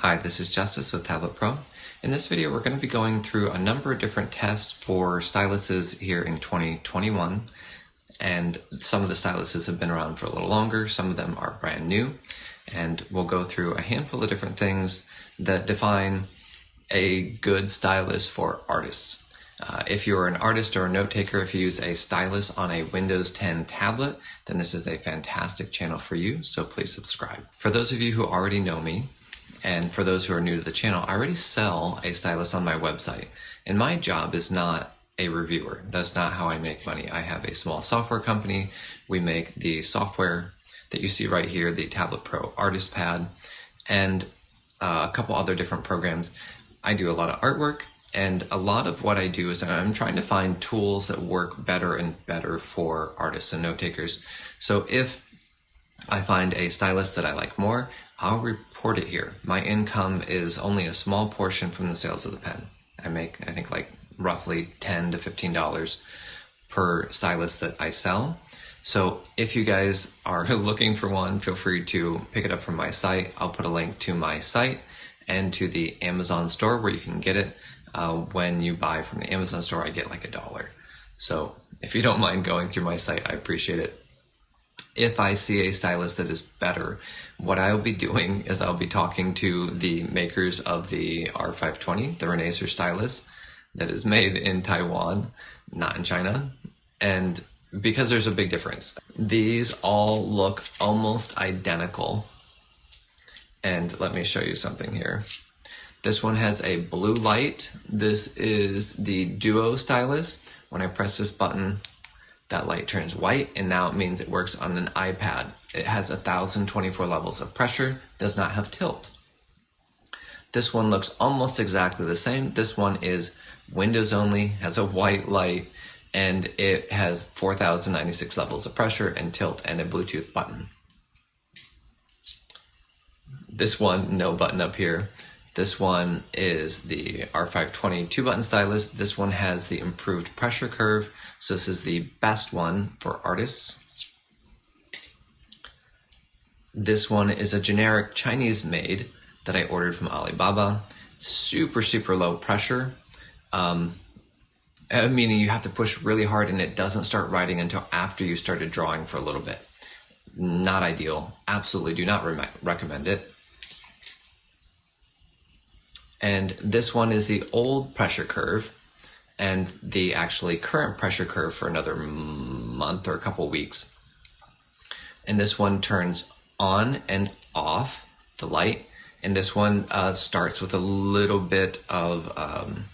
Hi, this is Justice with Tablet Pro. In this video, we're going to be going through a number of different tests for styluses here in 2021. And some of the styluses have been around for a little longer, some of them are brand new. And we'll go through a handful of different things that define a good stylus for artists. If you're an artist or a note taker, if you use a stylus on a Windows 10 tablet, then this is a fantastic channel for you, so please subscribe. For those of you who already know me, and for those who are new to the channel, I already sell a stylus on my website. And my job is not a reviewer. That's not how I make money. I have a small software company. We make the software that you see right here, the Tablet Pro Artist Pad, and a couple other different programs. I do a lot of artwork, and a lot of what I do is I'm trying to find tools that work better and better for artists and note takers. So if I find a stylus that I like more, I'll report it here. My income is only a small portion from the sales of the pen. I make, I think, like roughly $10 to $15 per stylus that I sell. So if you guys are looking for one, feel free to pick it up from my site. I'll put a link to my site and to the Amazon store where you can get it. When you buy from the Amazon store, I get like $1. So if you don't mind going through my site, I appreciate it. If I see a stylus that is better, what I'll be doing is I'll be talking to the makers of the R520, the Renaisser stylus that is made in Taiwan, not in China. And because there's a big difference, these all look almost identical. And let me show you something here. This one has a blue light. This is the Duo stylus. When I press this button, that light turns white, and now it means it works on an iPad. It has 1,024 levels of pressure, does not have tilt. This one looks almost exactly the same. This one is Windows only, has a white light, and it has 4,096 levels of pressure and tilt and a Bluetooth button. This one, no button up here. This one is the R520 2-button stylus. This one has the improved pressure curve. So this is the best one for artists. This one is a generic Chinese made that I ordered from Alibaba. Super, super low pressure. Meaning you have to push really hard and it doesn't start writing until after you started drawing for a little bit. Not ideal. Absolutely do not recommend it. And this one is the old pressure curve and the actually current pressure curve for another month or a couple weeks. And this one turns on and off the light. And this one starts with a little bit of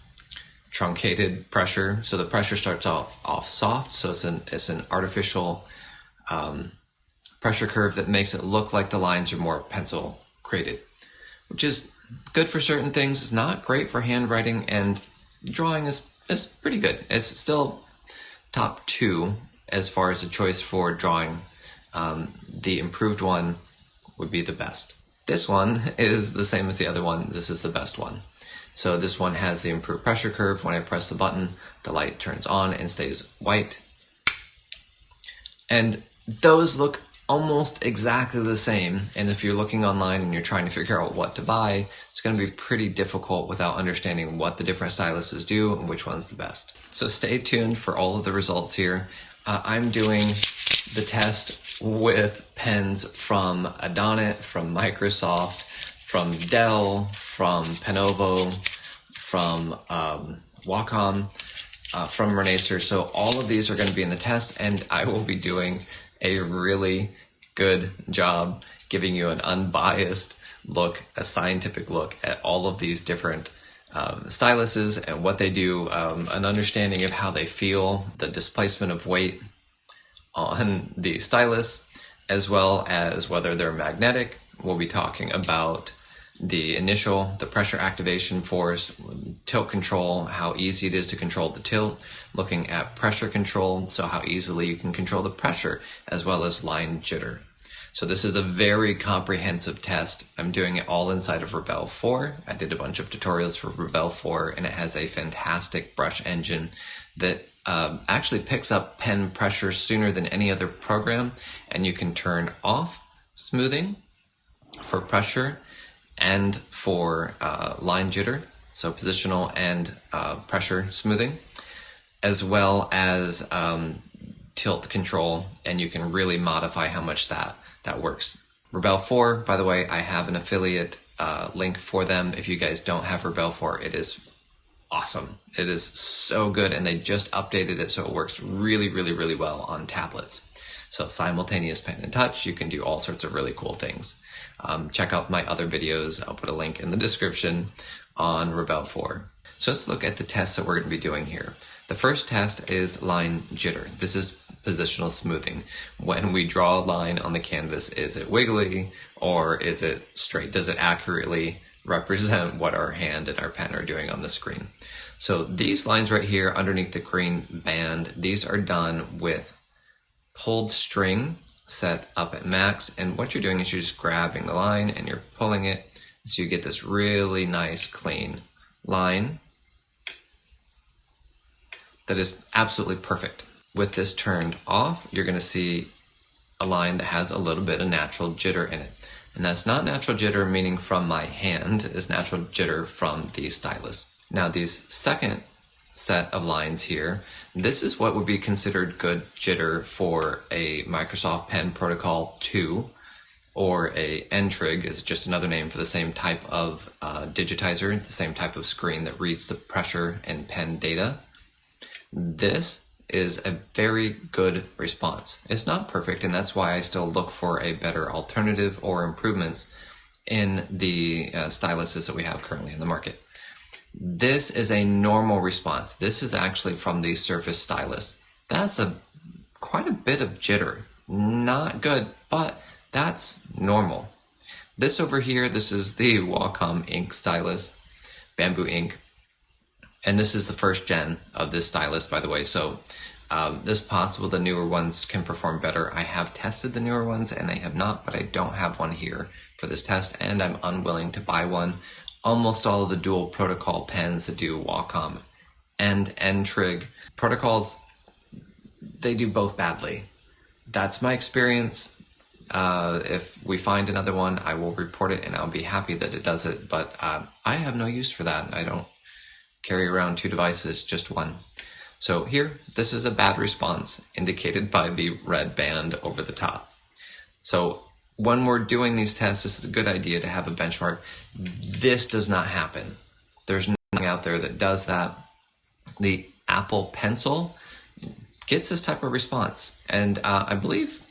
truncated pressure. So the pressure starts off soft. So it's an artificial pressure curve that makes it look like the lines are more pencil created, which is good for certain things. It's not great for handwriting, and drawing is pretty good. It's still top 2 as far as a choice for drawing. The improved one would be the best. This one is the same as the other one. This is the best one. So this one has the improved pressure curve. When I press the button, the light turns on and stays white. And those look almost exactly the same. And if you're looking online and you're trying to figure out what to buy, it's going to be pretty difficult without understanding what the different styluses do and which one's the best. So stay tuned for all of the results here. I'm doing the test with pens from Adonit, from Microsoft, from Dell, from Penoval, from Wacom, from Renaisser. So all of these are going to be in the test, and I will be doing a really good job giving you an unbiased look, a scientific look at all of these different styluses and what they do, an understanding of how they feel, the displacement of weight on the stylus, as well as whether they're magnetic. We'll be talking about the pressure activation force, tilt control, how easy it is to control the tilt, looking at pressure control, so how easily you can control the pressure, as well as line jitter. So this is a very comprehensive test. I'm doing it all inside of Revel 4. I did a bunch of tutorials for Revel 4, and it has a fantastic brush engine that actually picks up pen pressure sooner than any other program, and you can turn off smoothing for pressure and for line jitter, so positional and pressure smoothing, as well as tilt control, and you can really modify how much that works. Rebelle 4, by the way, I have an affiliate link for them. If you guys don't have Rebelle 4, it is awesome. It is so good, and they just updated it so it works really, really, really well on tablets. So simultaneous pen and touch, you can do all sorts of really cool things. Check out my other videos. I'll put a link in the description on Rebelle 4. So let's look at the tests that we're going to be doing here. The first test is line jitter. This is positional smoothing. When we draw a line on the canvas, is it wiggly or is it straight? Does it accurately represent what our hand and our pen are doing on the screen? So these lines right here underneath the green band, these are done with pulled string set up at max, and what you're doing is you're just grabbing the line and you're pulling it so you get this really nice clean line that is absolutely perfect. With this turned off, you're going to see a line that has a little bit of natural jitter in it. And that's not natural jitter meaning from my hand, it's natural jitter from the stylus. Now these second set of lines here, this is what would be considered good jitter for a Microsoft Pen Protocol 2, or a Ntrig is just another name for the same type of digitizer, the same type of screen that reads the pressure and pen data. This is a very good response. It's not perfect, and that's why I still look for a better alternative or improvements in the styluses that we have currently in the market. This is a normal response. This is actually from the Surface Stylus. That's quite a bit of jitter. Not good, but that's normal. This over here, this is the Wacom Ink stylus, Bamboo Ink. And this is the first gen of this stylus, by the way, so it's possible the newer ones can perform better. I have tested the newer ones and they have not, but I don't have one here for this test, and I'm unwilling to buy one. Almost all of the dual protocol pens that do Wacom and Ntrig protocols, they do both badly. That's my experience. If we find another one, I will report it and I'll be happy that it does it, but I have no use for that. I don't carry around two devices, just one. So here, this is a bad response indicated by the red band over the top. So when we're doing these tests, this is a good idea to have a benchmark. This does not happen. There's nothing out there that does that. The Apple Pencil gets this type of response, and I believe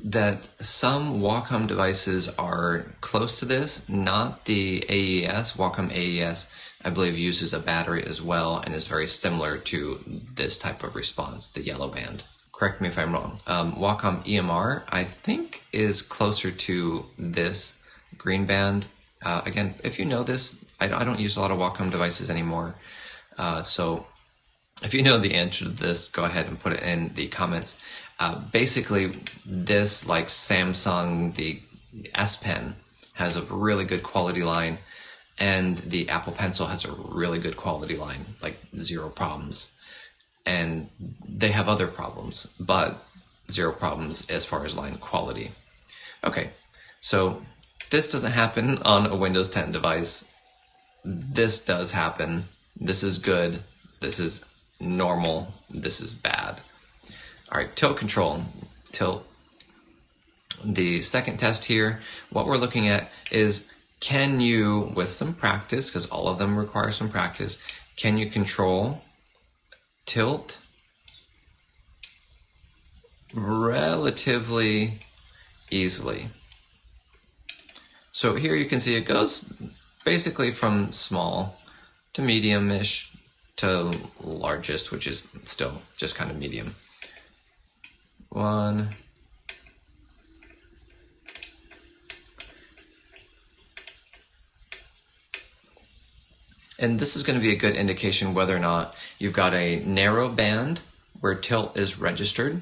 that some Wacom devices are close to this, not the AES. Wacom AES, I believe, uses a battery as well and is very similar to this type of response, the yellow band. Correct me if I'm wrong. Wacom EMR, I think, is closer to this green band. Again, if you know this, I don't use a lot of Wacom devices anymore. So if you know the answer to this, go ahead and put it in the comments. Basically, this, like Samsung, the S Pen, has a really good quality line, and the Apple Pencil has a really good quality line, like zero problems. And they have other problems, but zero problems as far as line quality. Okay, so this doesn't happen on a Windows 10 device. This does happen. This is good. This is normal. This is bad. All right, tilt control. Tilt. The second test here, what we're looking at is, can you, with some practice, because all of them require some practice, can you control tilt relatively easily? So here you can see it goes basically from small to medium-ish to largest, which is still just kind of medium. 1, and this is going to be a good indication whether or not you've got a narrow band where tilt is registered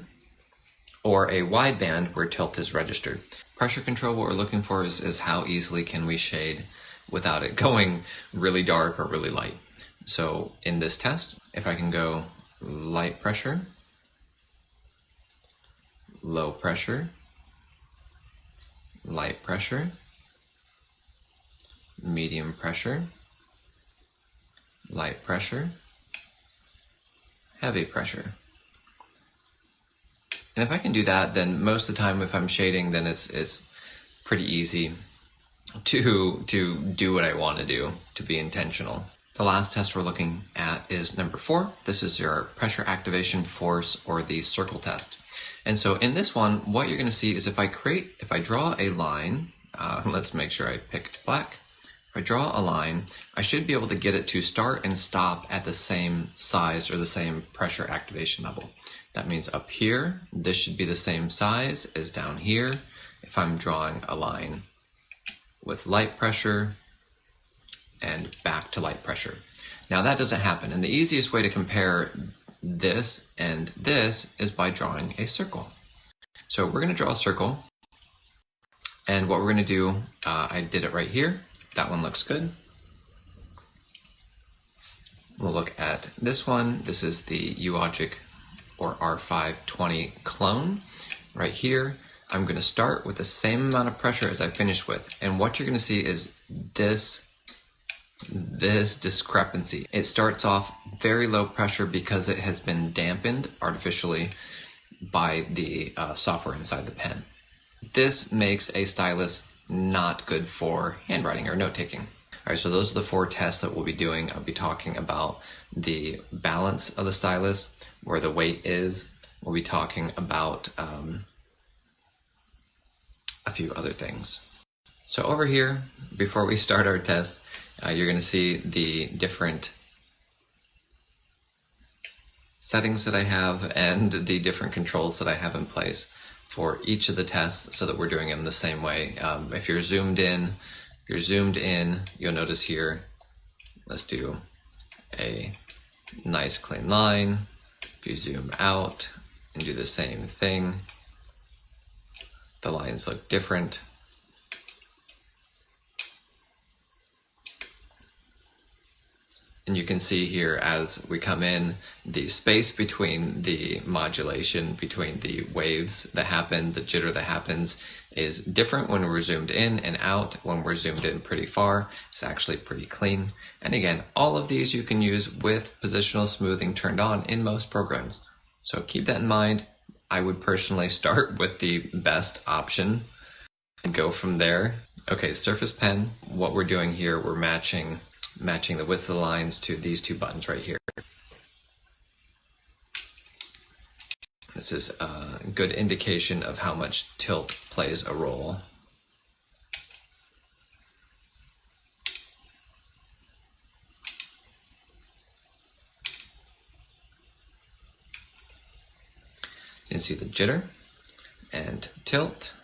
or a wide band where tilt is registered. Pressure control, what we're looking for is how easily can we shade without it going really dark or really light. So in this test, if I can go light pressure, low pressure, light pressure, medium pressure, light pressure, heavy pressure. And if I can do that, then most of the time if I'm shading, then it's pretty easy to do what I want to do, to be intentional. The last test we're looking at is number 4. This is your pressure activation force, or the circle test. And so in this one, what you're going to see is if I draw a line, let's make sure I pick black. If I draw a line, I should be able to get it to start and stop at the same size or the same pressure activation level. That means up here, this should be the same size as down here if I'm drawing a line with light pressure and back to light pressure. Now that doesn't happen, and the easiest way to compare this and this is by drawing a circle. So we're going to draw a circle, and what we're going to do, I did it right here. That one looks good. We'll look at this one. This is the Uogic or R520 clone. Right here, I'm going to start with the same amount of pressure as I finished with, and what you're going to see is this discrepancy. It starts off very low pressure because it has been dampened artificially by the software inside the pen. This makes a stylus not good for handwriting or note-taking. All right, so those are the 4 tests that we'll be doing. I'll be talking about the balance of the stylus, where the weight is. We'll be talking about a few other things. So over here, before we start our test, you're going to see the different settings that I have and the different controls that I have in place for each of the tests, so that we're doing them the same way. If you're zoomed in, you'll notice here, let's do a nice clean line. If you zoom out and do the same thing, the lines look different. And you can see here as we come in, the space between the modulation, between the waves that happen, the jitter that happens, is different when we're zoomed in and out. When we're zoomed in pretty far, it's actually pretty clean. And again, all of these you can use with positional smoothing turned on in most programs. So keep that in mind. I would personally start with the best option and go from there. Okay, Surface Pen, what we're doing here, we're matching the width of the lines to these 2 buttons right here. This is a good indication of how much tilt plays a role. You can see the jitter and tilt.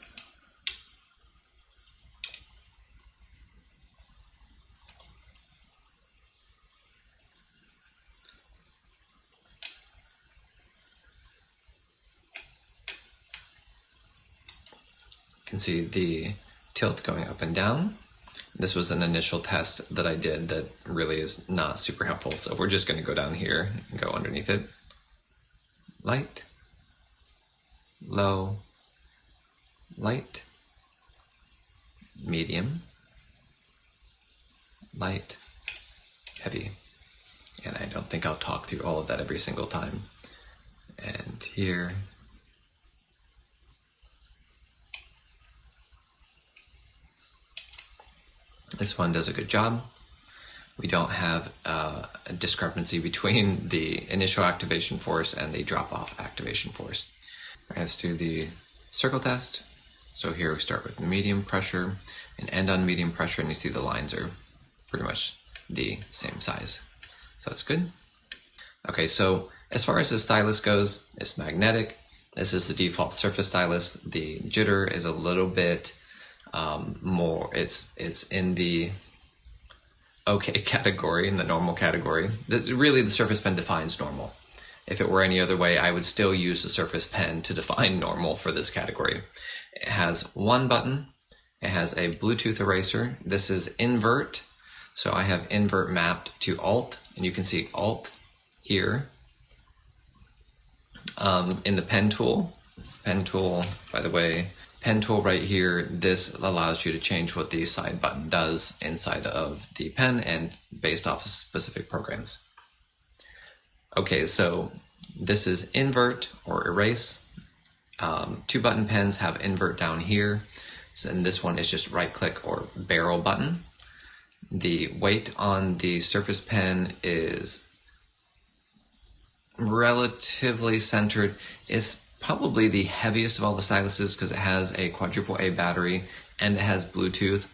You can see the tilt going up and down. This was an initial test that I did that really is not super helpful, so we're just going to go down here and go underneath it. Light, low, light, medium, light, heavy. And I don't think I'll talk through all of that every single time. And here, this one does a good job. We don't have a discrepancy between the initial activation force and the drop-off activation force. All right, let's do the circle test. So here we start with medium pressure and end on medium pressure, and you see the lines are pretty much the same size. So that's good. Okay, so as far as the stylus goes, it's magnetic. This is the default surface stylus. The jitter is a little bit more, it's in the okay category, in the normal category. Really, the Surface Pen defines normal. If it were any other way, I would still use the Surface Pen to define normal for this category. It has 1 button. It has a Bluetooth eraser. This is invert, so I have invert mapped to Alt, and you can see Alt here. In the pen tool, by the way, pen tool right here, this allows you to change what the side button does inside of the pen and based off of specific programs. Okay, so this is invert or erase. 2-button pens have invert down here, and this one is just right click or barrel button. The weight on the Surface Pen is relatively centered. It's probably the heaviest of all the styluses because it has a quadruple A battery and it has Bluetooth.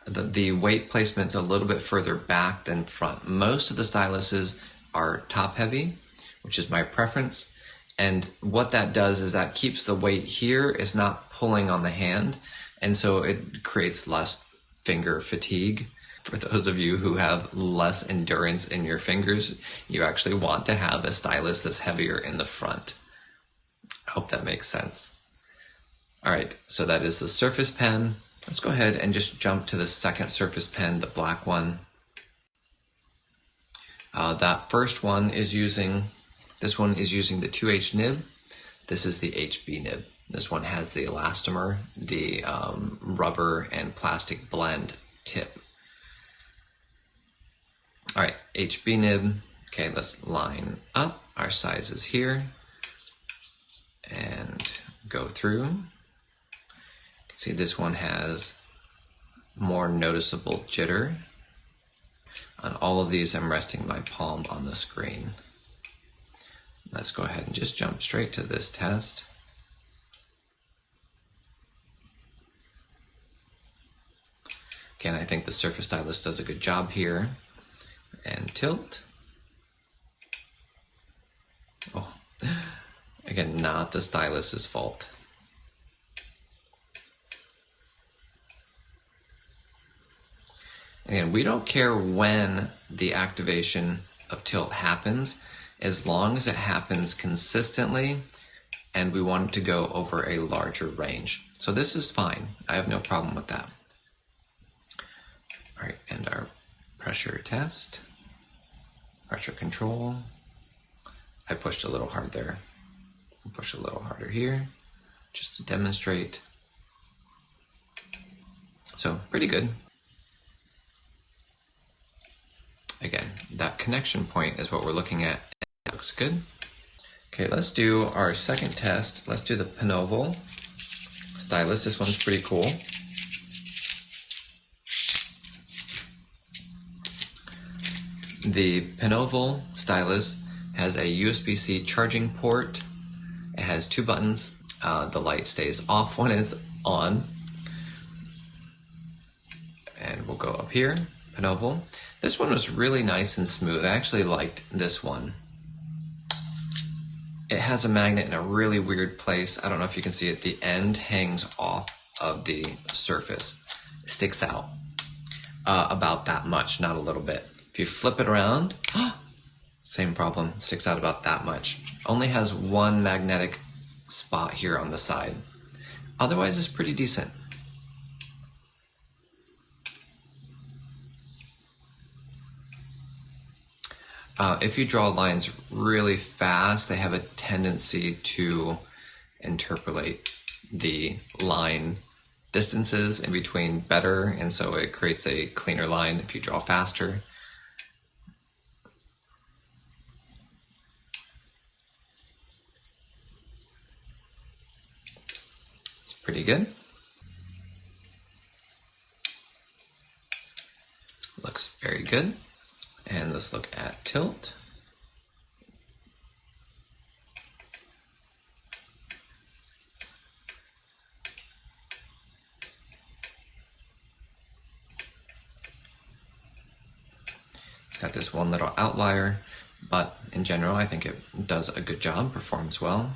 The weight placement's a little bit further back than front. Most of the styluses are top heavy, which is my preference. And what that does is that keeps the weight here. It's not pulling on the hand, and so it creates less finger fatigue. For those of you who have less endurance in your fingers, you actually want to have a stylus that's heavier in the front. I hope that makes sense. All right, so that is the Surface Pen. Let's go ahead and just jump to the second Surface Pen, the black one. That first one is using, this one is using the 2H nib. This is the HB nib. This one has the elastomer, the rubber and plastic blend tip. All right, HB nib. Okay, let's line up our sizes here and go through. You can see this one has more noticeable jitter. On all of these, I'm resting my palm on the screen. Let's go ahead and just jump straight to this test. Again, I think the Surface Stylus does a good job here. And tilt. Oh, again, not the stylus's fault. Again, we don't care when the activation of tilt happens, as long as it happens consistently and we want it to go over a larger range. So this is fine. I have no problem with that. All right, and our pressure test, pressure control. I pushed a little hard there. I'll push a little harder here, just to demonstrate. So pretty good. Again, that connection point is what we're looking at. It looks good. Okay, let's do our second test. Let's do the Penoval stylus. This one's pretty cool. The Penoval stylus has a USB-C charging port. It has 2 buttons. The light stays off when it's on. And we'll go up here, Penoval. This one was really nice and smooth. I actually liked this one. It has a magnet in a really weird place. I don't know if you can see it. The end hangs off of the surface. It sticks out about that much, not a little bit. If you flip it around, same problem. It sticks out about that much. Only has one magnetic spot here on the side. Otherwise, it's pretty decent. If you draw lines really fast, they have a tendency to interpolate the line distances in between better, and so it creates a cleaner line if you draw faster. It's pretty good. Looks very good. And let's look at tilt. It's got this one little outlier, but in general, I think it does a good job, performs well.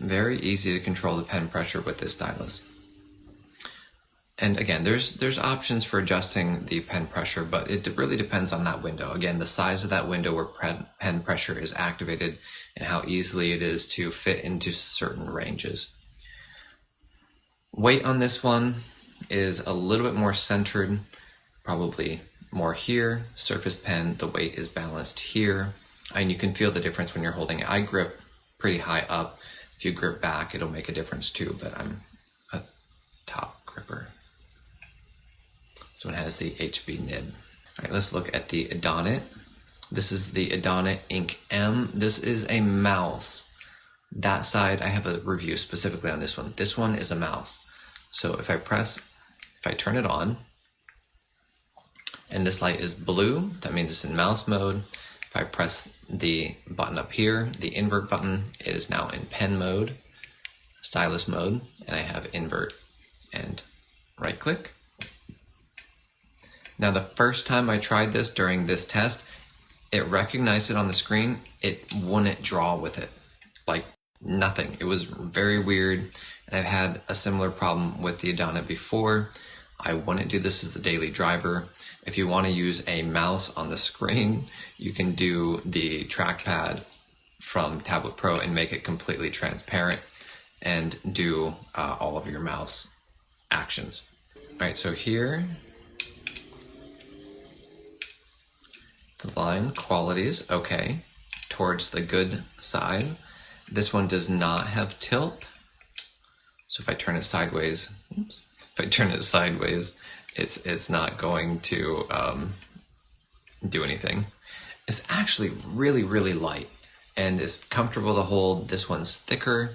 Very easy to control the pen pressure with this stylus. And again, there's options for adjusting the pen pressure, but it really depends on that window. Again, the size of that window where pen pressure is activated and how easily it is to fit into certain ranges. Weight on this one is a little bit more centered. probably more here. Surface pen, the weight is balanced here. And you can feel the difference when you're holding it. I grip pretty high up. If you grip back, it'll make a difference too, but I'm a top gripper. This one has the HB nib. All right, let's look at the Adonit. This is the Adonit Ink M. This is a mouse. That side, I have a review specifically on this one. This one is a mouse. So if I turn it on, and this light is blue, that means it's in mouse mode. If I press the button up here, the invert button, it is now in pen mode, stylus mode, and I have invert and right click. Now the first time I tried this during this test, it recognized it on the screen, it wouldn't draw with it, like nothing. It was very weird, and I've had a similar problem with the Adonit before. I wouldn't do this as a daily driver. If you want to use a mouse on the screen, you can do the trackpad from Tablet Pro and make it completely transparent and do all of your mouse actions. All right, so here, the line quality is okay, towards the good side. This one does not have tilt. So if I turn it sideways, it's not going to do anything. It's actually really, really light and is comfortable to hold. This one's thicker.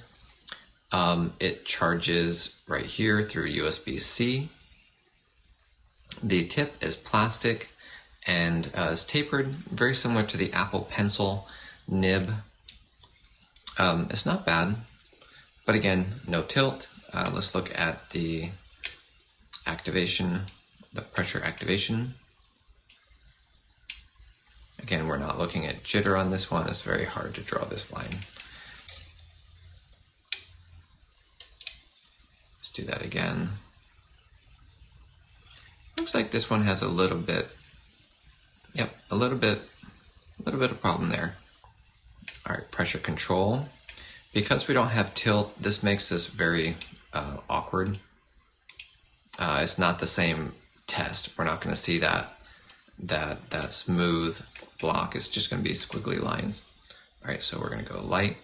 It charges right here through USB-C. The tip is plastic and is tapered, very similar to the Apple Pencil nib. It's not bad, but again, no tilt. Let's look at the activation, the pressure activation. Again, we're not looking at jitter on this one. It's very hard to draw this line. Let's do that again. Looks like this one has a little bit, a little bit of problem there. All right, pressure control. Because we don't have tilt, this makes this very awkward. It's not the same test. We're not going to see that smooth block. It's just going to be squiggly lines. All right, so we're going to go light,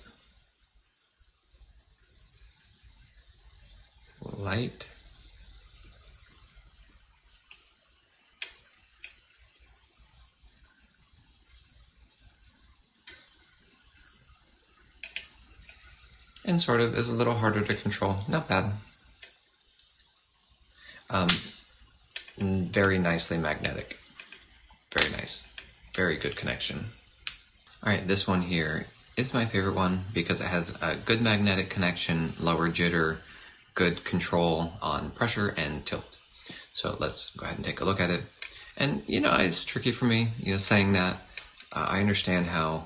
light, and sort of is a little harder to control. Not bad. Very nicely magnetic. Very nice. Very good connection. All right, this one here is my favorite one because it has a good magnetic connection, lower jitter, good control on pressure and tilt. So let's go ahead and take a look at it. And it's tricky for me, saying that. I understand how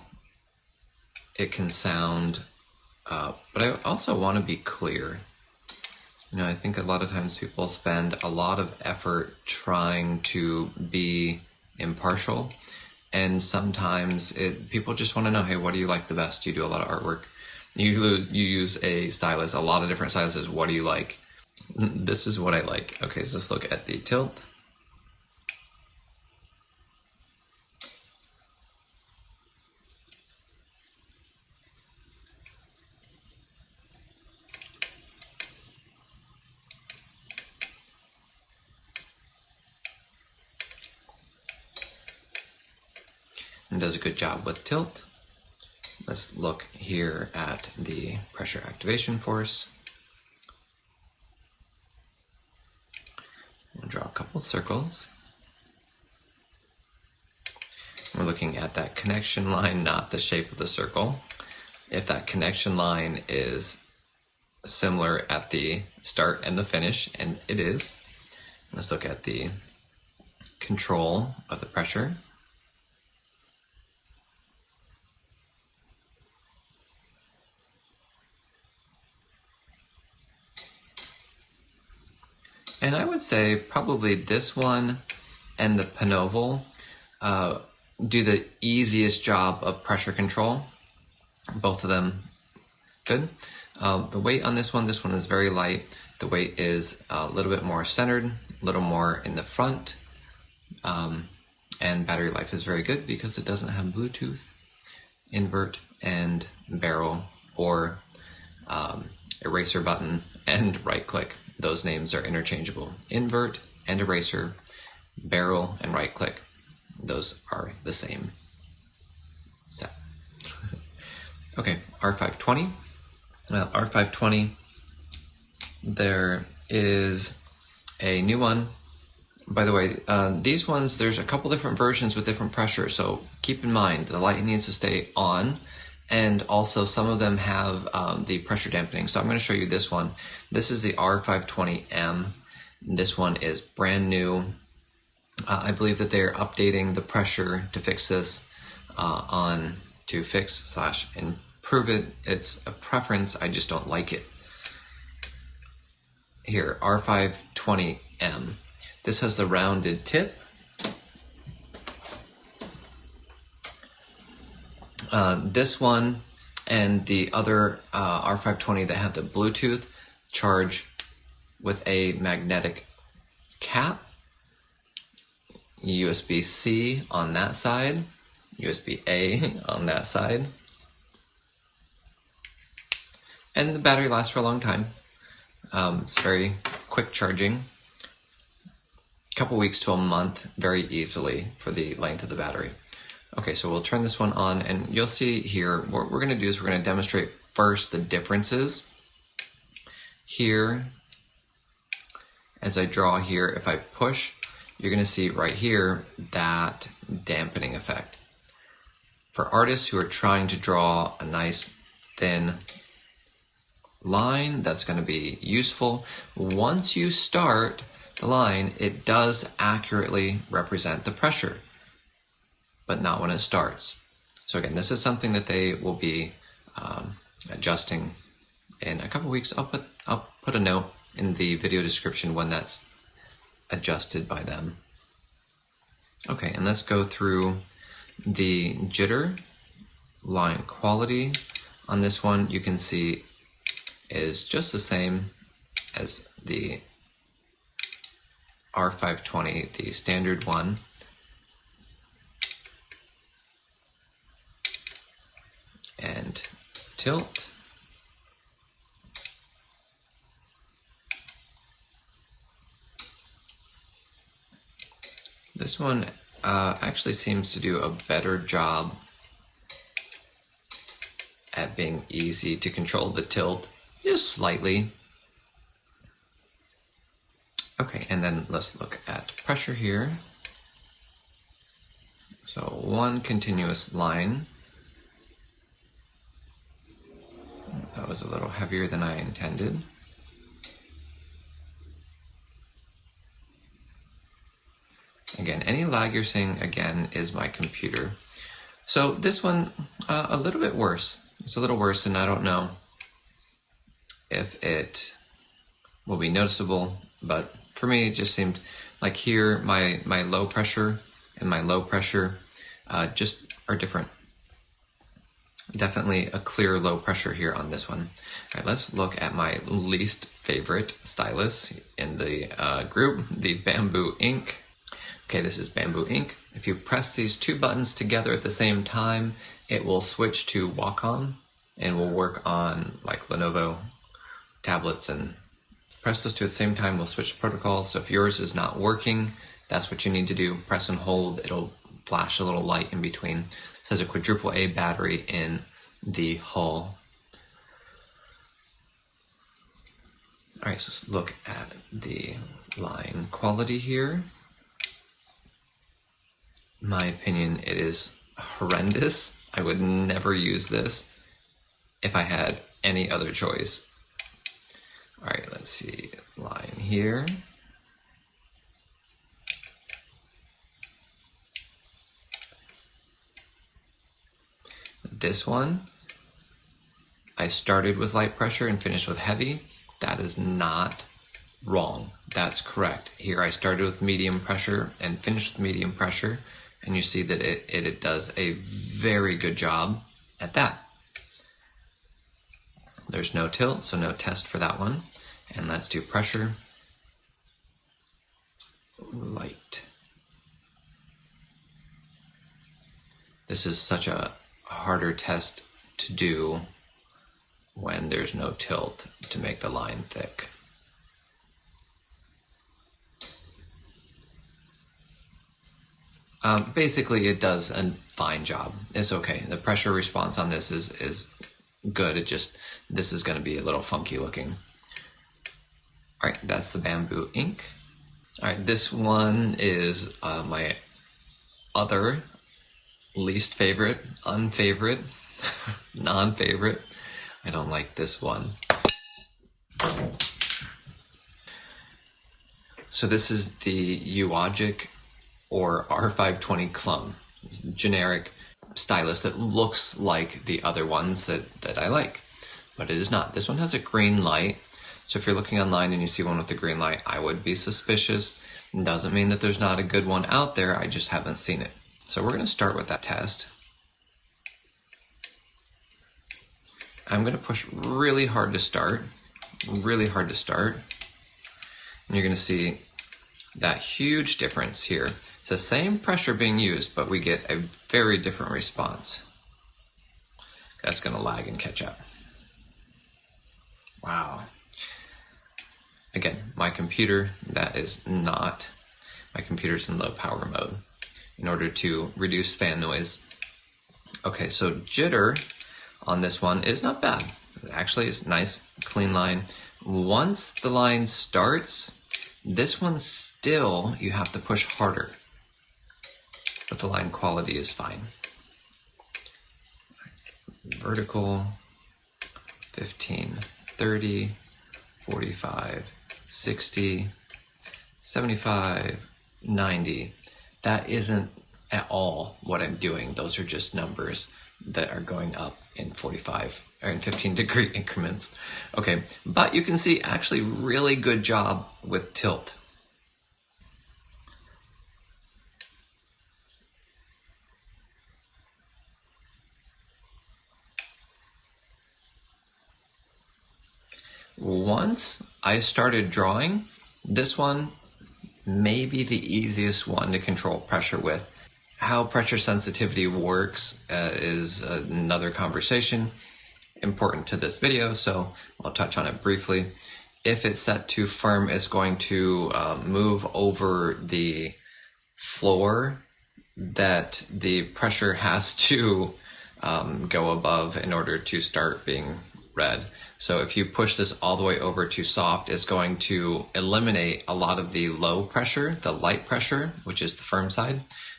it can sound, but I also want to be clear. I think a lot of times people spend a lot of effort trying to be impartial, and sometimes people just want to know, hey, what do you like the best? You do a lot of artwork. You use a stylus, a lot of different styluses. What do you like? This is what I like. Okay, so let's look at the tilt. And does a good job with tilt. Let's look here at the pressure activation force. We'll draw a couple circles. We're looking at that connection line, not the shape of the circle. If that connection line is similar at the start and the finish, and it is, let's look at the control of the pressure. And I would say probably this one and the Penoval do the easiest job of pressure control. Both of them good. The weight on this one is very light. The weight is a little bit more centered, a little more in the front. and battery life is very good because it doesn't have Bluetooth, invert, and barrel, or eraser button and right click. Those names are interchangeable. Invert and eraser, barrel and right click, those are the same set. Okay, R520. R520, there is a new one. By the way, these ones, there's a couple different versions with different pressure, so keep in mind the light needs to stay on, and also some of them have the pressure dampening. So I'm going to show you this one. This is the R520M. This one is brand new. I believe that they're updating the pressure to fix this, to fix/improve it. It's a preference, I just don't like it. Here, R520M. This has the rounded tip. This one and the other R520 that have the Bluetooth charge with a magnetic cap. USB-C on that side, USB-A on that side. And the battery lasts for a long time. It's very quick charging. Couple weeks to a month very easily for the length of the battery. Okay, so we'll turn this one on, and you'll see here what we're going to do is we're going to demonstrate first the differences. Here, as I draw here, if I push, you're going to see right here that dampening effect. For artists who are trying to draw a nice thin line, that's going to be useful. Once you start the line, it does accurately represent the pressure, but not when it starts. So again, this is something that they will be adjusting in a couple weeks. I'll put a note in the video description when that's adjusted by them. Okay, and let's go through the jitter. Line quality on this one, you can see, is just the same as the R520, the standard one. And tilt. This one actually seems to do a better job at being easy to control the tilt, just slightly. Okay, and then let's look at pressure here. So one continuous line. That was a little heavier than I intended. Again, any lag you're seeing, again, is my computer. So this one, a little bit worse. It's a little worse, and I don't know if it will be noticeable, but for me, it just seemed like here, my low pressure and my low pressure just are different. Definitely a clear low pressure here on this one. All right, let's look at my least favorite stylus in the group, the Bamboo Ink. Okay, this is Bamboo Ink. If you press these two buttons together at the same time, it will switch to Wacom and will work on like Lenovo tablets, and press those two at the same time will switch protocols. So if yours is not working, that's what you need to do. Press and hold, it'll flash a little light in between. It says a quadruple A battery in the hull. All right, so let's look at the line quality here. In my opinion, it is horrendous. I would never use this if I had any other choice. All right, let's see, line here. This one, I started with light pressure and finished with heavy. That is not wrong. That's correct. Here I started with medium pressure and finished with medium pressure, and you see that it does a very good job at that. There's no tilt, so no test for that one. And let's do pressure, light. This is such a harder test to do when there's no tilt to make the line thick. Basically, it does a fine job. It's okay. The pressure response on this is good. This is going to be a little funky looking. All right, that's the Bamboo Ink. All right, this one is my other least favorite, unfavorite, non-favorite. I don't like this one. So this is the Uogic or R520 clone, generic stylus that looks like the other ones that I like, but it is not. This one has a green light, so if you're looking online and you see one with a green light, I would be suspicious. It doesn't mean that there's not a good one out there, I just haven't seen it. So we're going to start with that test. I'm going to push really hard to start, and you're going to see that huge difference here. It's the same pressure being used, but we get a very different response. That's going to lag and catch up. Wow. Again, my computer's in low power mode in order to reduce fan noise. Okay, so jitter on this one is not bad. Actually, it's nice, clean line. Once the line starts, this one still, you have to push harder, but the line quality is fine. Vertical, 15, 30, 45, 60, 75, 90. That isn't at all what I'm doing. Those are just numbers that are going up in 45 or in 15-degree increments. Okay, but you can see actually really good job with tilt. Once I started drawing, this one may be the easiest one to control pressure with. How pressure sensitivity works is another conversation important to this video, so I'll touch on it briefly. If it's set to firm, it's going to move over the floor that the pressure has to go above in order to start being read. So if you push this all the way over to soft, it's going to eliminate a lot of the low pressure, the light pressure, which is the firm side.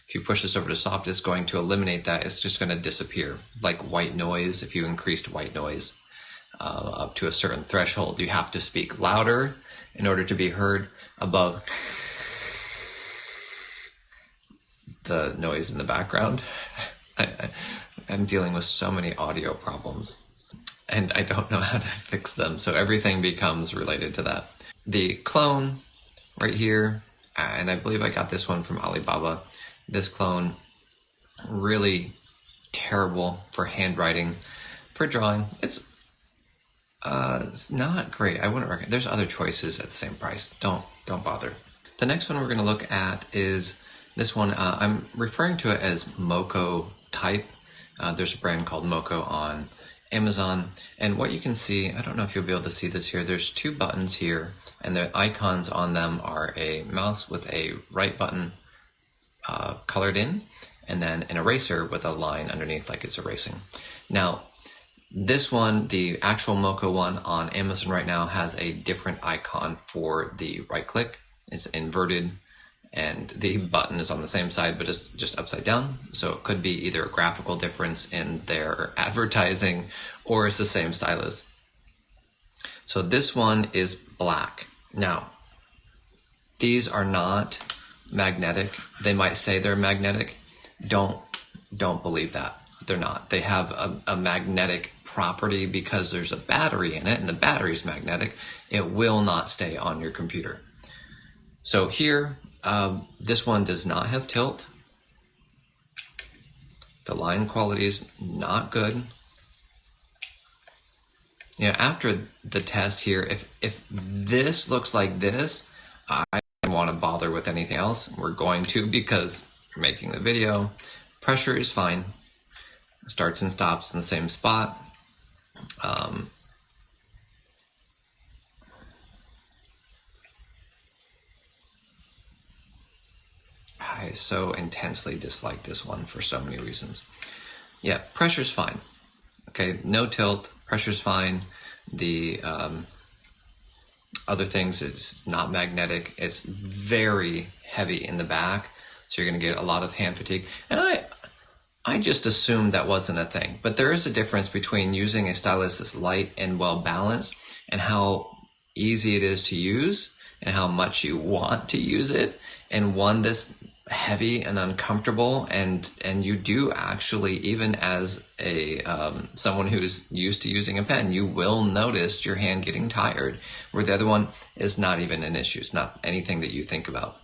If you push this over to soft, it's going to eliminate that. It's just going to disappear. Like white noise, if you increased white noise up to a certain threshold, you have to speak louder in order to be heard above the noise in the background. I'm dealing with so many audio problems, and I don't know how to fix them, so everything becomes related to that. The clone right here, and I believe I got this one from Alibaba. This clone, really terrible for handwriting. For drawing, it's not great. I wouldn't recommend. There's other choices at the same price. Don't bother. The next one we're going to look at is this one. I'm referring to it as Moko type. There's a brand called Moko on Amazon, and what you can see, I don't know if you'll be able to see this here, there's two buttons here, and the icons on them are a mouse with a right button colored in, and then an eraser with a line underneath like it's erasing. Now, this one, the actual Moko one on Amazon right now, has a different icon for the right click. It's inverted, and the button is on the same side, but it's just upside down. So it could be either a graphical difference in their advertising, or it's the same stylus. So this one is black. Now, these are not magnetic. They might say they're magnetic. Don't believe that. They're not. They have a magnetic property because there's a battery in it, and the battery's magnetic. It will not stay on your computer. So here, this one does not have tilt. The line quality is not good. You know, after the test here, if this looks like this, I don't want to bother with anything else. We're going to, because we're making the video, Pressure is fine. Starts and stops in the same spot. I so intensely dislike this one for so many reasons. Yeah, pressure's fine. Okay, no tilt, pressure's fine. The other things, it's not magnetic. It's very heavy in the back, so you're going to get a lot of hand fatigue. And I just assumed that wasn't a thing. But there is a difference between using a stylus that's light and well balanced and how easy it is to use and how much you want to use it, and one that's heavy and uncomfortable, and you do actually, even as a someone who's used to using a pen, you will notice your hand getting tired, where the other one is not even an issue. It's not anything that you think about.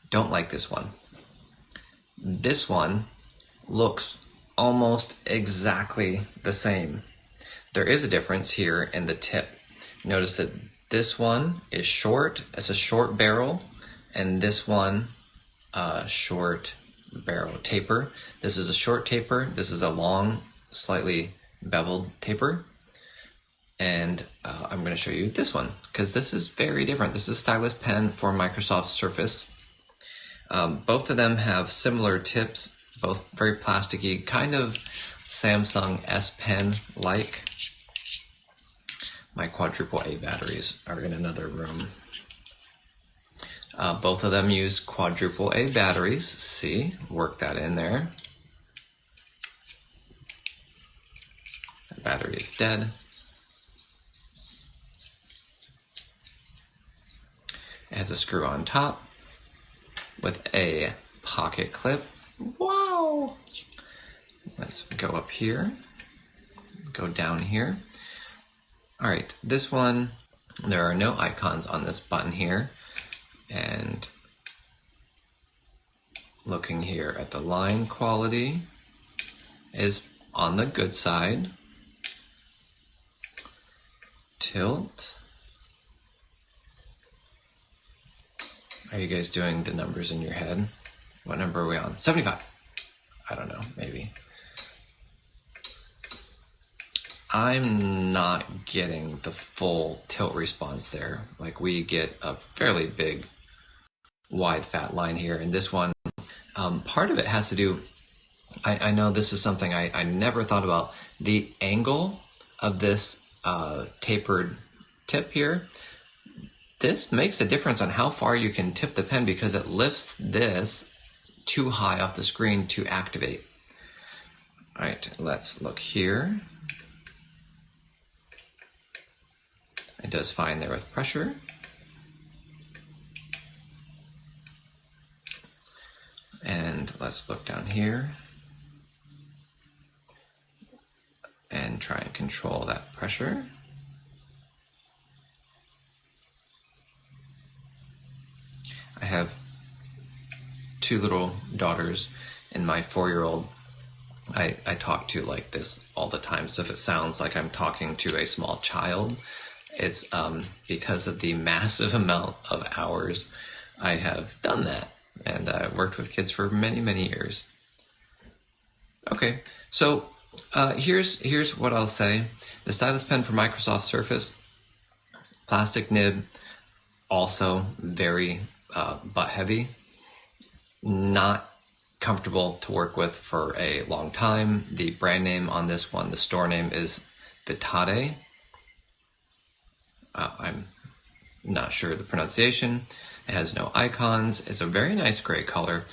Don't like this one. This one looks almost exactly the same. There is a difference here in the tip. Notice that this one is short, it's a short barrel, and this one, short barrel taper. This is a short taper, this is a long, slightly beveled taper. And I'm going to show you this one, because this is very different. This is stylus pen for Microsoft Surface. Both of them have similar tips, both very plasticky, kind of Samsung S Pen-like. My quadruple A batteries are in another room. Both of them use quadruple A batteries. See, work that in there. The battery is dead. It has a screw on top with a pocket clip. Wow! Let's go up here, go down here. All right, this one, there are no icons on this button here. And looking here at the line quality is on the good side. Tilt. Are you guys doing the numbers in your head? What number are we on? 75. I don't know, maybe. I'm not getting the full tilt response there. Like, we get a fairly big, wide, fat line here. And this one, part of it has to do, I know this is something I never thought about. The angle of this tapered tip here, this makes a difference on how far you can tip the pen, because it lifts this too high off the screen to activate. All right, let's look here. It does fine there with pressure. And let's look down here and try and control that pressure. I have two little daughters, and my 4-year-old I talk to like this all the time, so if it sounds like I'm talking to a small child, it's because of the massive amount of hours I have done that, and I worked with kids for many, many years. Okay, so here's what I'll say. The stylus pen for Microsoft Surface, plastic nib, also very butt heavy, not comfortable to work with for a long time. The brand name on this one, the store name, is Vitate. I'm not sure the pronunciation. It has no icons. It's a very nice gray color.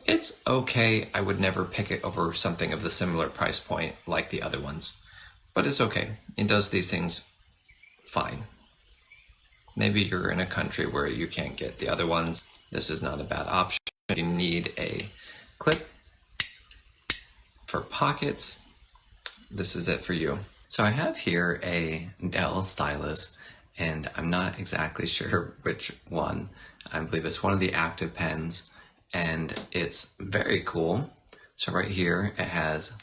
It's okay. I would never pick it over something of the similar price point like the other ones, but it's okay. It does these things fine. Maybe you're in a country where you can't get the other ones. This is not a bad option. You need a clip for pockets. This is it for you. So I have here a Dell stylus, and I'm not exactly sure which one. I believe it's one of the active pens, and it's very cool. So right here, it has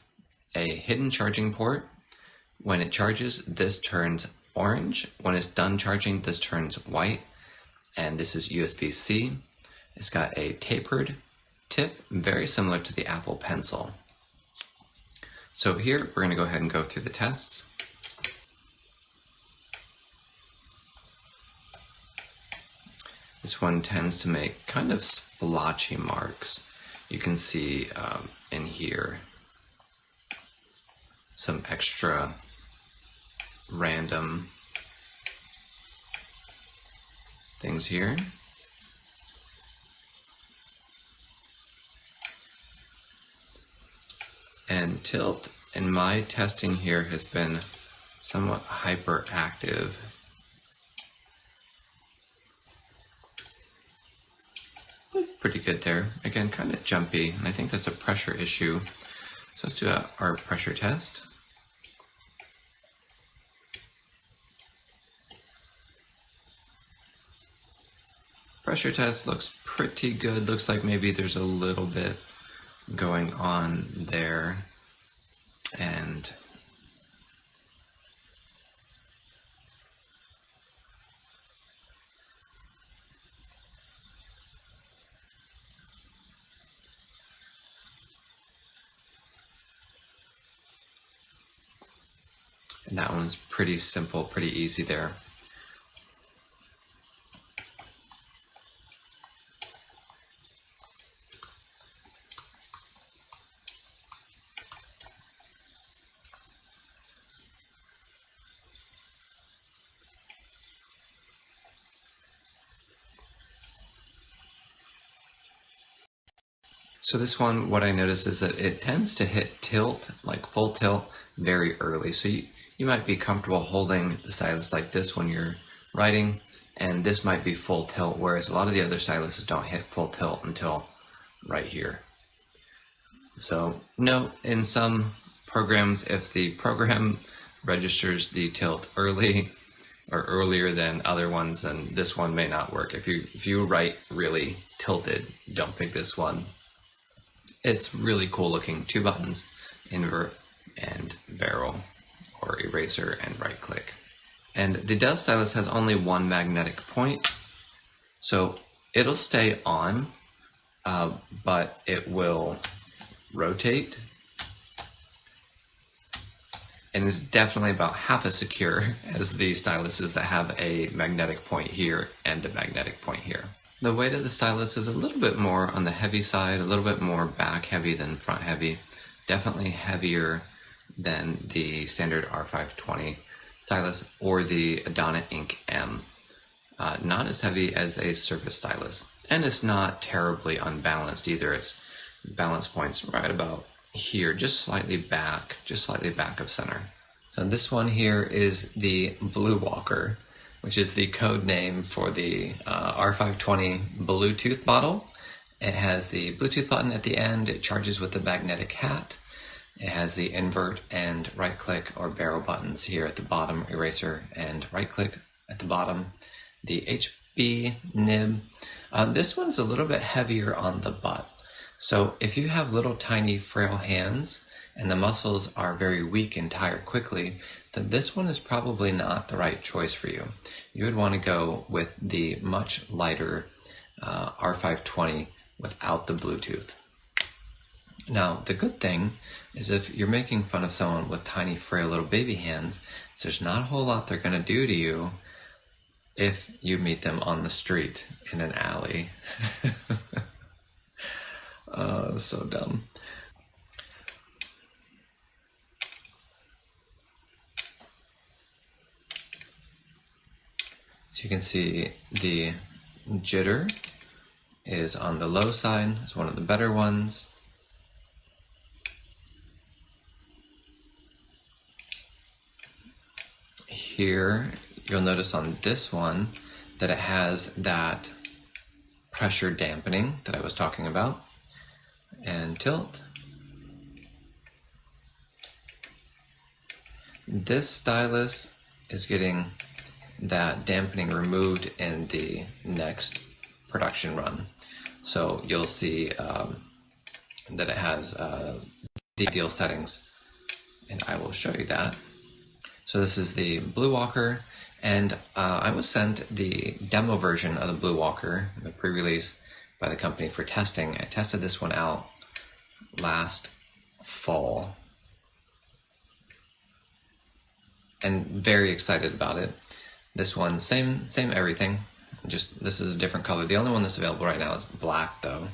a hidden charging port. When it charges, this turns orange. When it's done charging, this turns white. And this is USB-C. It's got a tapered tip very similar to the Apple Pencil. So here we're going to go ahead and go through the tests. This one tends to make kind of splotchy marks. You can see in here some extra random things here. And tilt in my testing here has been somewhat hyperactive. Pretty good there. Again, kind of jumpy, and I think that's a pressure issue. So let's do our pressure test. Pressure test looks pretty good. Looks like maybe there's a little bit going on there. And that one's pretty simple, pretty easy there. So this one, what I noticed is that it tends to hit tilt, like full tilt, very early. So you might be comfortable holding the stylus like this when you're writing, and this might be full tilt, whereas a lot of the other styluses don't hit full tilt until right here. So note, in some programs, if the program registers the tilt early or earlier than other ones, then this one may not work. If you write really tilted, don't pick this one. It's really cool looking. 2 buttons, invert and barrel, or eraser and right click. And the Dell stylus has only one magnetic point, so it'll stay on, but it will rotate, and is definitely about half as secure as the styluses that have a magnetic point here and a magnetic point here. The weight of the stylus is a little bit more on the heavy side, a little bit more back heavy than front heavy, definitely heavier than the standard R520 stylus or the Adonit Ink M. Not as heavy as a Surface stylus, and it's not terribly unbalanced either. Its balance point's right about here, just slightly back of center. So this one here is the Blue Walker, which is the code name for the R520 Bluetooth model. It has the Bluetooth button at the end. It charges with the magnetic hat. It has the invert and right click or barrel buttons here at the bottom, eraser and right click at the bottom. The HB nib. This one's a little bit heavier on the butt. So if you have little tiny frail hands and the muscles are very weak and tired quickly, then this one is probably not the right choice for you. You would want to go with the much lighter R520 without the Bluetooth. Now, the good thing is if you're making fun of someone with tiny, frail little baby hands, there's not a whole lot they're going to do to you if you meet them on the street in an alley. So dumb. So you can see the jitter is on the low side. It's one of the better ones. Here, you'll notice on this one that it has that pressure dampening that I was talking about. And tilt. This stylus is getting that dampening removed in the next production run. So you'll see that it has the ideal settings, and I will show you that. So this is the Blue Walker, and I was sent the demo version of the Blue Walker, the pre-release, by the company for testing. I tested this one out last fall and very excited about it. This one, same everything, just this is a different color. The only one that's available right now is black though.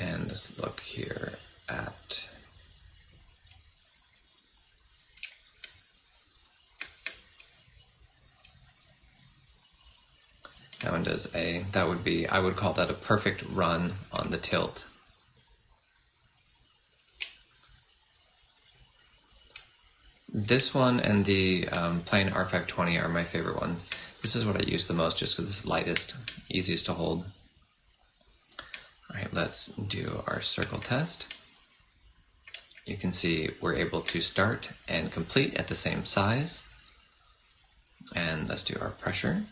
And let's look here at that one does A. That would be, I would call that a perfect run on the tilt. This one and the plain R520 are my favorite ones. This is what I use the most just because it's lightest, easiest to hold. Alright, let's do our circle test. You can see we're able to start and complete at the same size. And let's do our pressure.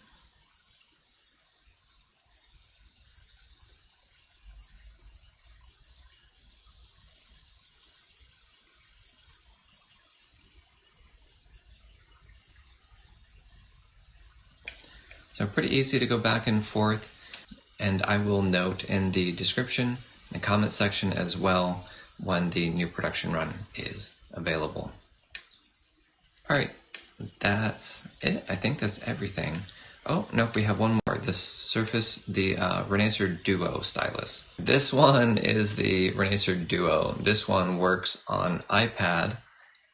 So pretty easy to go back and forth, and I will note in the description and comment section as well when the new production run is available. Alright, that's it. I think that's everything. Oh, nope, we have one more. The Renaisser Duo stylus. This one is the Renaisser Duo. This one works on iPad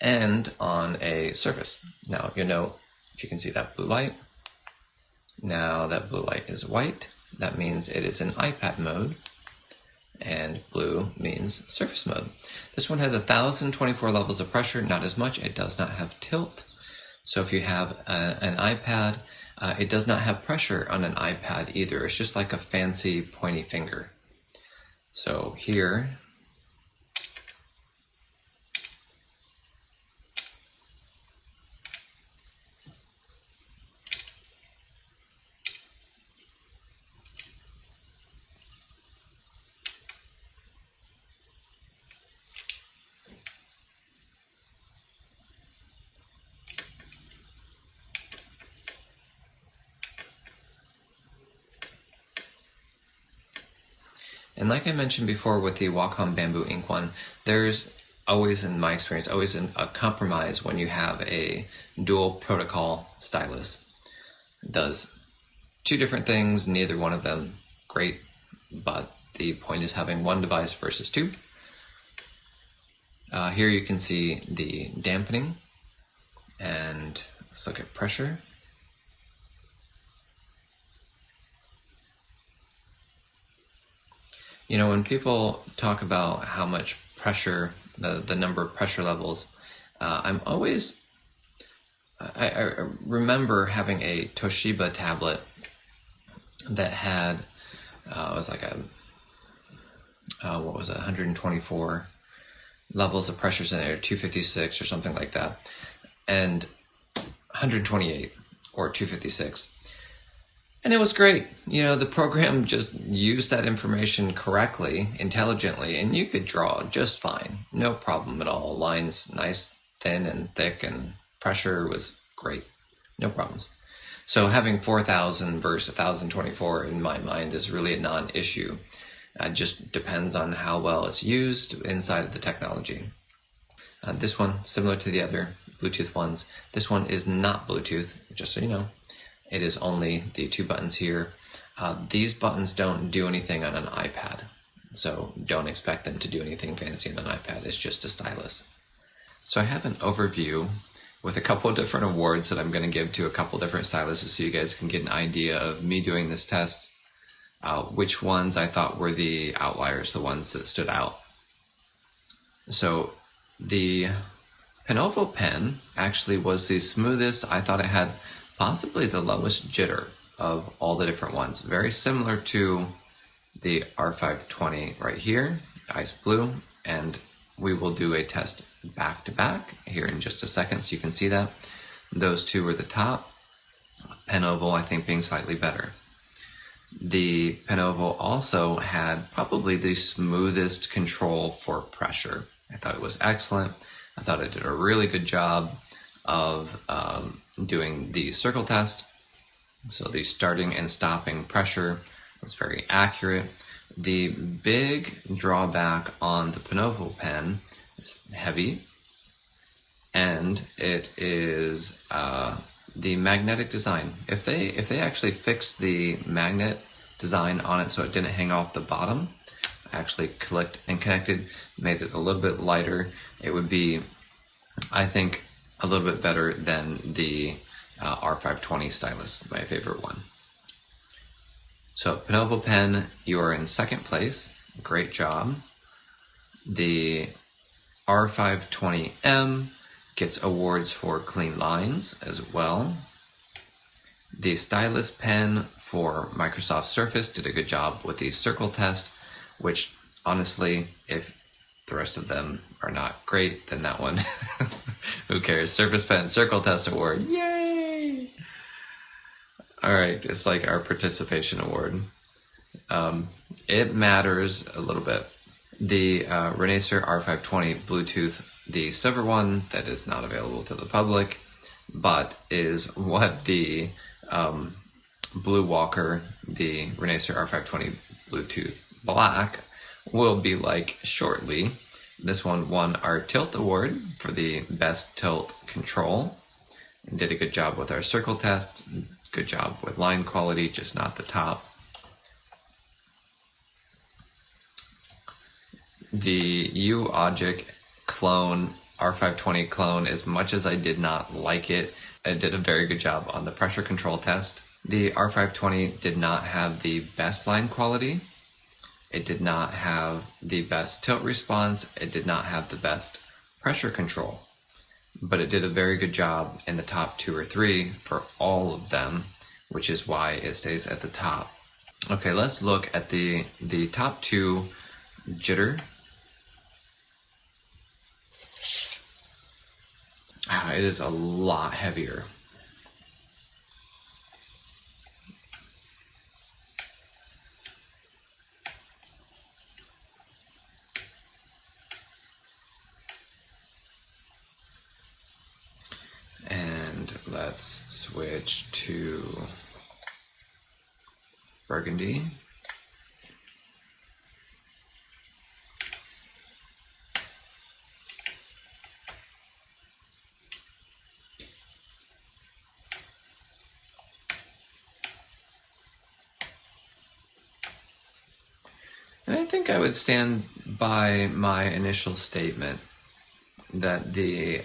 and on a Surface. Now, you'll note, if you can see that blue light, now that blue light is white. That means it is in iPad mode, and blue means Surface mode. This one has 1024 levels of pressure, not as much. It does not have tilt. So if you have an iPad, it does not have pressure on an iPad either. It's just like a fancy pointy finger. So here, and like I mentioned before with the Wacom Bamboo Ink one, there's always, in my experience, always a compromise when you have a dual protocol stylus. It does two different things, neither one of them great, but the point is having one device versus two. Here you can see the dampening, and let's look at pressure. You know, when people talk about how much pressure, the number of pressure levels, I remember having a Toshiba tablet that had, it was like what was it, 124 levels of pressures in it, or 256 or something like that, and 128 or 256. And it was great. You know, the program just used that information correctly, intelligently, and you could draw just fine. No problem at all. Lines nice, thin and thick, and pressure was great. No problems. So having 4,000 versus 1,024 in my mind is really a non-issue. It just depends on how well it's used inside of the technology. This one, similar to the other Bluetooth ones, this one is not Bluetooth, just so you know. It is only the two buttons here. These buttons don't do anything on an iPad, so don't expect them to do anything fancy on an iPad. It's just a stylus. So I have an overview with a couple of different awards that I'm going to give to a couple different styluses so you guys can get an idea of me doing this test, which ones I thought were the outliers, the ones that stood out. So the Penoval pen actually was the smoothest. I thought it had possibly the lowest jitter of all the different ones. Very similar to the R520 right here, ice blue, and we will do a test back to back here in just a second so you can see that. Those two were the top, Penoval I think being slightly better. The Penoval also had probably the smoothest control for pressure. I thought it was excellent. I thought it did a really good job of doing the circle test. So the starting and stopping pressure was very accurate. The big drawback on the Penoval pen is heavy, and it is the magnetic design. If they actually fixed the magnet design on it so it didn't hang off the bottom, actually clicked and connected, made it a little bit lighter, it would be, I think, a little bit better than the R520 stylus, my favorite one. So Penoval pen, you are in second place. Great job. The R520M gets awards for clean lines as well. The Stylus pen for Microsoft Surface did a good job with the circle test, which honestly, if the rest of them are not great, then that one, who cares? Surface pen circle test award, yay! All right, it's like our participation award. It matters a little bit. The Renaisser R520 Bluetooth, the silver one that is not available to the public, but is what the Blue Walker, the Renaisser R520 Bluetooth Black, will be like shortly. This one won our Tilt Award for the best tilt control and did a good job with our circle test, good job with line quality, just not the top. The Uogic clone, R520 clone, as much as I did not like it, it did a very good job on the pressure control test. The R520 did not have the best line quality. It did not have the best tilt response. It did not have the best pressure control. But it did a very good job in the top 2 or 3 for all of them, which is why it stays at the top. Okay, let's look at the top 2 Jitter. It is a lot heavier. And let's switch to burgundy. And I think I would stand by my initial statement that the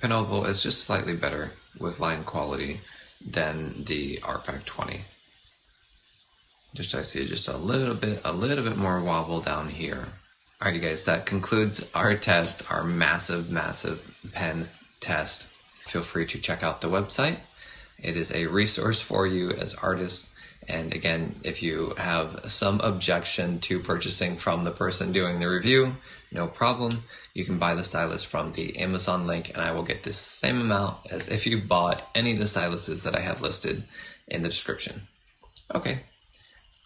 Penoval is just slightly better with line quality than the R520. Just I see just a little bit more wobble down here. Alright, you guys, that concludes our test, our massive pen test. Feel free to check out the website. It is a resource for you as artists. And again, if you have some objection to purchasing from the person doing the review, no problem. You can buy the stylus from the Amazon link, and I will get the same amount as if you bought any of the styluses that I have listed in the description. Okay.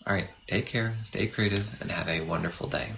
All right. Take care, stay creative, and have a wonderful day.